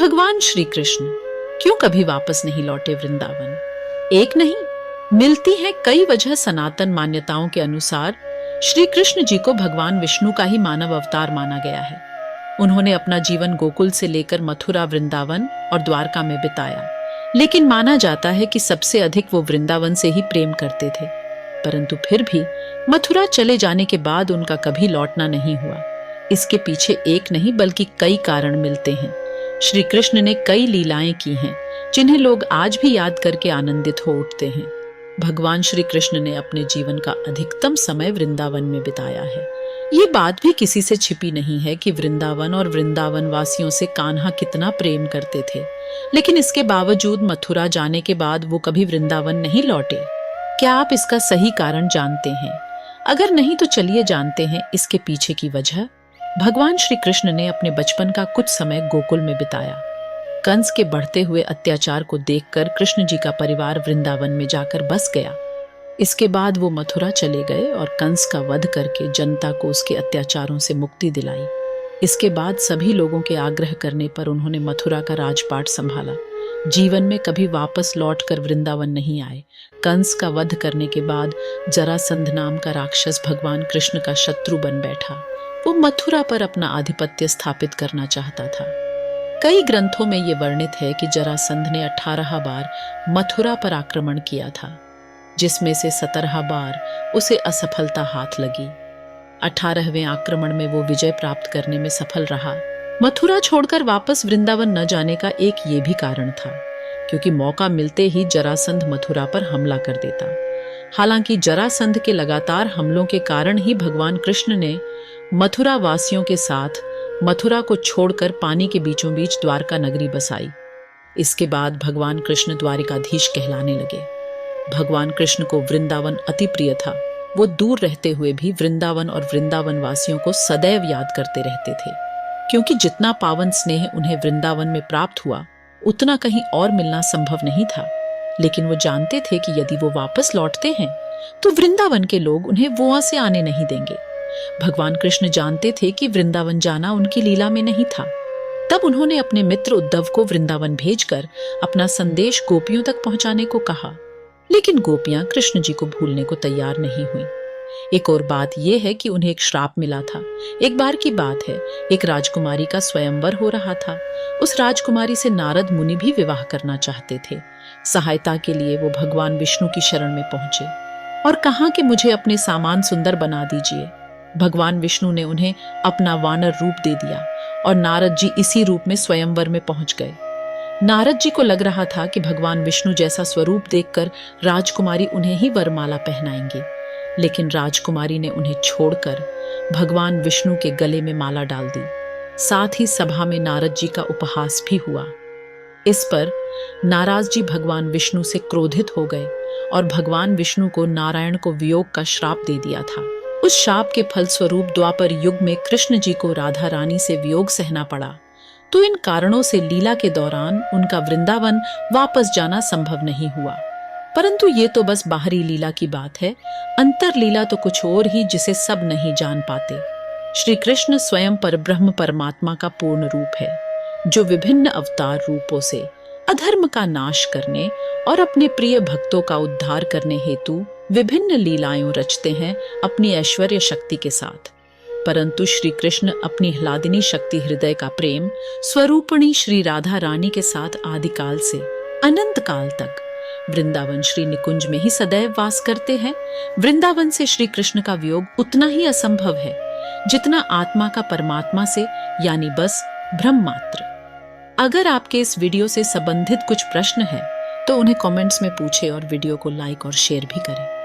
भगवान श्री कृष्ण क्यों कभी वापस नहीं लौटे वृंदावन? एक नहीं, मिलती है कई वजह। सनातन मान्यताओं के अनुसार श्री कृष्ण जी को भगवान विष्णु का ही मानव अवतार माना गया है। उन्होंने अपना जीवन गोकुल से लेकर मथुरा, वृंदावन और द्वारका में बिताया, लेकिन माना जाता है कि सबसे अधिक वो वृंदावन से ही प्रेम करते थे। परंतु फिर भी मथुरा चले जाने के बाद उनका कभी लौटना नहीं हुआ। इसके पीछे एक नहीं बल्कि कई कारण मिलते हैं। श्री कृष्ण ने कई लीलाएं की हैं, जिन्हें लोग आज भी याद करके आनंदित हो उठते हैं। भगवान श्री कृष्ण ने अपने जीवन का अधिकतम समय वृंदावन में बिताया है। ये बात भी किसी से छिपी नहीं है कि वृंदावन और वृंदावन वासियों से कान्हा कितना प्रेम करते थे, लेकिन इसके बावजूद मथुरा जाने के बाद वो कभी वृंदावन नहीं लौटे। क्या आप इसका सही कारण जानते हैं? अगर नहीं तो चलिए जानते हैं इसके पीछे की वजह। भगवान श्री कृष्ण ने अपने बचपन का कुछ समय गोकुल में बिताया। कंस के बढ़ते हुए अत्याचार को देखकर कृष्ण जी का परिवार वृंदावन में जाकर बस गया। इसके बाद वो मथुरा चले गए और कंस का वध करके जनता को उसके अत्याचारों से मुक्ति दिलाई। इसके बाद सभी लोगों के आग्रह करने पर उन्होंने मथुरा का राजपाट संभाला। जीवन में कभी वापस लौटकर वृंदावन नहीं आए। कंस का वध करने के बाद जरासंध नाम का राक्षस भगवान कृष्ण का शत्रु बन बैठा। वो मथुरा पर अपना आधिपत्य स्थापित करना चाहता था। कई ग्रंथों में ये वर्णित है कि जरासंध ने 18 बार मथुरा पर आक्रमण किया था, जिसमें से 17 बार उसे असफलता हाथ लगी। 18वें आक्रमण में वो विजय प्राप्त करने में सफल रहा। मथुरा छोड़कर वापस वृंदावन न जाने का एक ये भी कारण था, क्योंकि मौका मिलते ही जरासंध मथुरा पर हमला कर देता। हालांकि जरासंध के लगातार हमलों के कारण ही भगवान कृष्ण ने मथुरा वासियों के साथ मथुरा को छोड़कर पानी के बीचों बीच द्वारका नगरी बसाई। इसके बाद भगवान कृष्ण द्वारिकाधीश कहलाने लगे। भगवान कृष्ण को वृंदावन अति प्रिय था। वो दूर रहते हुए भी वृंदावन और वृंदावन वासियों को सदैव याद करते रहते थे, क्योंकि जितना पावन स्नेह उन्हें वृंदावन में प्राप्त हुआ, उतना कहीं और मिलना संभव नहीं था। लेकिन वो जानते थे कि यदि वो वापस लौटते हैं तो वृंदावन के लोग उन्हें वहां से आने नहीं देंगे। भगवान कृष्ण जानते थे कि वृंदावन जाना उनकी लीला में नहीं था। तब उन्होंने अपने मित्र उद्धव को वृंदावन भेजकर अपना संदेश गोपियों तक पहुंचाने को कहा, लेकिन गोपियां कृष्ण जी को भूलने को तैयार नहीं हुई। एक और बात यह है कि उन्हें एक श्राप मिला था। एक बार की बात है, एक राजकुमारी का स्वयंवर हो रहा था। उस राजकुमारी से नारद मुनि भी विवाह करना चाहते थे। सहायता के लिए वो भगवान विष्णु की शरण में पहुंचे और कहा कि मुझे अपने सामान सुंदर बना दीजिए। भगवान विष्णु ने उन्हें अपना वानर रूप दे दिया और नारद जी इसी रूप में स्वयंवर में पहुंच गए। नारद जी को लग रहा था कि भगवान विष्णु जैसा स्वरूप देखकर राजकुमारी उन्हें ही वरमाला पहनाएंगी, लेकिन राजकुमारी ने उन्हें छोड़कर भगवान विष्णु के गले में माला डाल दी। साथ ही सभा में नारद जी का उपहास भी हुआ। इस पर नाराज जी भगवान विष्णु से क्रोधित हो गए और भगवान विष्णु को नारायण को वियोग का श्राप दे दिया था। उस शाप के फलस्वरूप द्वापर युग में कृष्ण जी को राधा रानी से वियोग सहना पड़ा। तो इन कारणों से लीला के दौरान उनका वृंदावन वापस जाना संभव नहीं हुआ। परंतु ये तो बस बाहरी लीला की बात है। अंतर लीला तो कुछ और ही, जिसे सब नहीं जान पाते। श्री कृष्ण स्वयं परब्रह्म परमात्मा का पूर्ण रूप है, जो विभिन्न अवतार रूपों से अधर्म का नाश करने और अपने प्रिय भक्तों का उद्धार करने हेतु विभिन्न लीलाएं रचते हैं अपनी ऐश्वर्य शक्ति के साथ। परंतु श्री कृष्ण अपनी ह्लादिनी शक्ति हृदय का प्रेम स्वरूपिणी श्री राधा रानी के साथ आदिकाल से अनंत काल तक वृंदावन श्री निकुंज में ही सदैव वास करते हैं। वृंदावन से श्री कृष्ण का वियोग उतना ही असंभव है जितना आत्मा का परमात्मा से, यानी बस ब्रह्म मात्र। अगर आपके इस वीडियो से संबंधित कुछ प्रश्न है तो उन्हें कमेंट्स में पूछें और वीडियो को लाइक और शेयर भी करें।